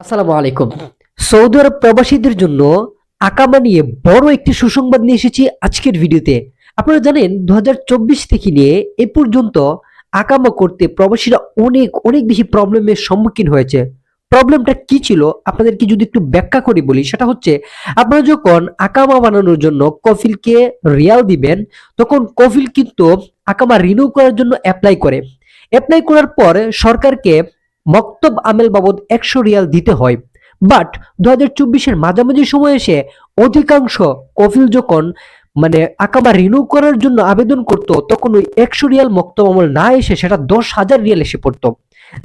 আসসালামু আলাইকুম। সৌদি আরব প্রবাসীদের জন্য আকামা নিয়ে বড় একটি সুসংবাদ নিয়ে এসেছি আজকের ভিডিওতে। আপনারা জানেন 2024 থেকে নিয়ে এ পর্যন্ত আকামা করতে প্রবাসীরা অনেক অনেক বেশি প্রবলেমের সম্মুখীন হয়েছে। প্রবলেমটা কি ছিল আপনাদেরকে যদি একটু ব্যাখ্যা করে বলি, সেটা হচ্ছে আপনারা যখন আকামা বানানোর জন্য কফিলকে রিয়াল দিবেন, তখন কফিল কিন্তু আকামা রিনিউ করার জন্য অ্যাপ্লাই করে। অ্যাপ্লাই করার পর সরকারকে মক্তব আমেল বাবদ 100 রিয়াল দিতে হয়। বাট 2024-এর মাঝামাঝি সময় এসে অধিকাংশ কফিল যখন আকামা রিনিউ করার জন্য আবেদন করত, তখন ওই 100 রিয়াল মক্তব আমল না এসে সেটা 10,000 রিয়াল এসে পড়তো।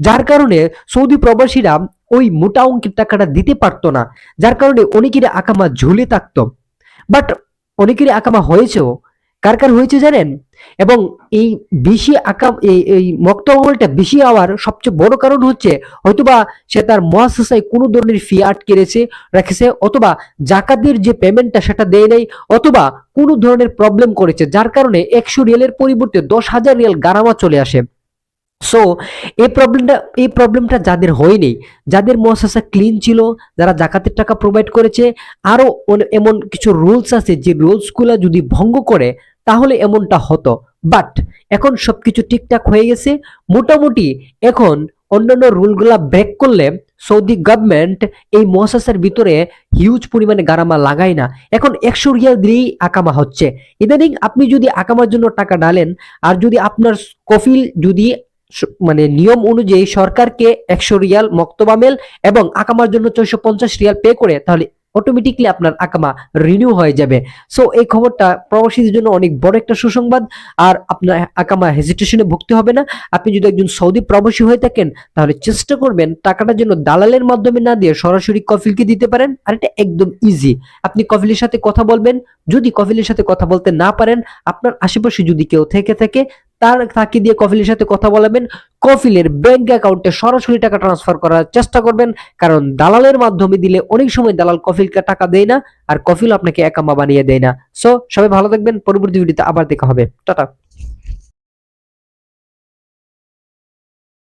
যার কারণে সৌদি প্রবাসীরা ওই মোটা অঙ্কের টাকাটা দিতে পারতো না। যার কারণে অনেকেরই আকামা ঝুলে থাকতো। বাট অনেকেরই আকামা হয়েছেও। কার কার হয়েছে জানেন? এবং এই বেশি আকাম এই মক্তব আমলটা বেশি হওয়ার সবচেয়ে বড় কারণ হচ্ছে হয়তোবা সে তার মুআসসাসায় কোনো ধরনের ফি আটকে রেখেছে, অথবা জাকাতের যে পেমেন্টটা সেটা দেয় নাই, অথবা কোনো ধরনের প্রবলেম করেছে, যার কারণে 100 রিয়ালের পরিবর্তে 10,000 রিয়াল গারামা চলে আসে। সো এই প্রবলেমটা যাদের হয়নি, যাদের মুআসসাসা ক্লিন ছিল, যারা জাকাতের টাকা প্রোভাইড করেছে, আরো এমন কিছু রুলস আছে যে রুলসগুলো যদি ভঙ্গ করে তাহলে এমনটা হতো। বাট এখন সবকিছু ঠিকঠাক হয়ে গেছে মোটামুটি। এখন অন্যান্য রুলগুলা ব্রেক করলে সৌদি গভর্নমেন্ট এই মুআসসাসার ভিতরে হিউজ পরিমাণে গারামা লাগায় না। এখন 100 রিয়াল দিয়েই আকামা হচ্ছে। ইদানিং আপনি যদি আকামার জন্য টাকা ডালেন, আর যদি আপনার কফিল যদি নিয়ম অনুযায়ী সরকারকে 100 রিয়াল মক্তব আমেল এবং আকামার জন্য 450 রিয়াল পে করে, তাহলে অটোমেটিকলি আপনার আকামা রিনিউ হয়ে যাবে। সো এই খবরটা প্রবাসীদের জন্য অনেক বড় একটা সুসংবাদ। আর আপনার আকামা হেজিটেশনে ভুগতে হবে না। আপনি যদি একজন সৌদি প্রবাসী হয়ে থাকেন, তাহলে চেষ্টা করবেন টাকাটা যেন দালালের মাধ্যমে না দিয়ে সরাসরি কফিলকে দিতে পারেন। আর এটা একদম ইজি। আপনি কফিলের সাথে কথা বলবেন। যদি কফিলের সাথে কথা বলতে না পারেন, আপনার আশেপাশে যদি কেউ থেকে থাকে তাকে দিয়ে কফিলের সাথে কথা বলাবেন। কফিলের ব্যাংক অ্যাকাউন্টে সরাসরি টাকা ট্রান্সফার করার চেষ্টা করবেন, কারণ দালালের মাধ্যমে দিলে অনেক সময় দালাল কফিলকে টাকা দেয় না, আর কফিল আপনাকে একামা বানিয়ে দেয় না। সো সবাই ভালো থাকবেন। পরবর্তী ভিডিওতে আবার দেখা হবে। টাটা।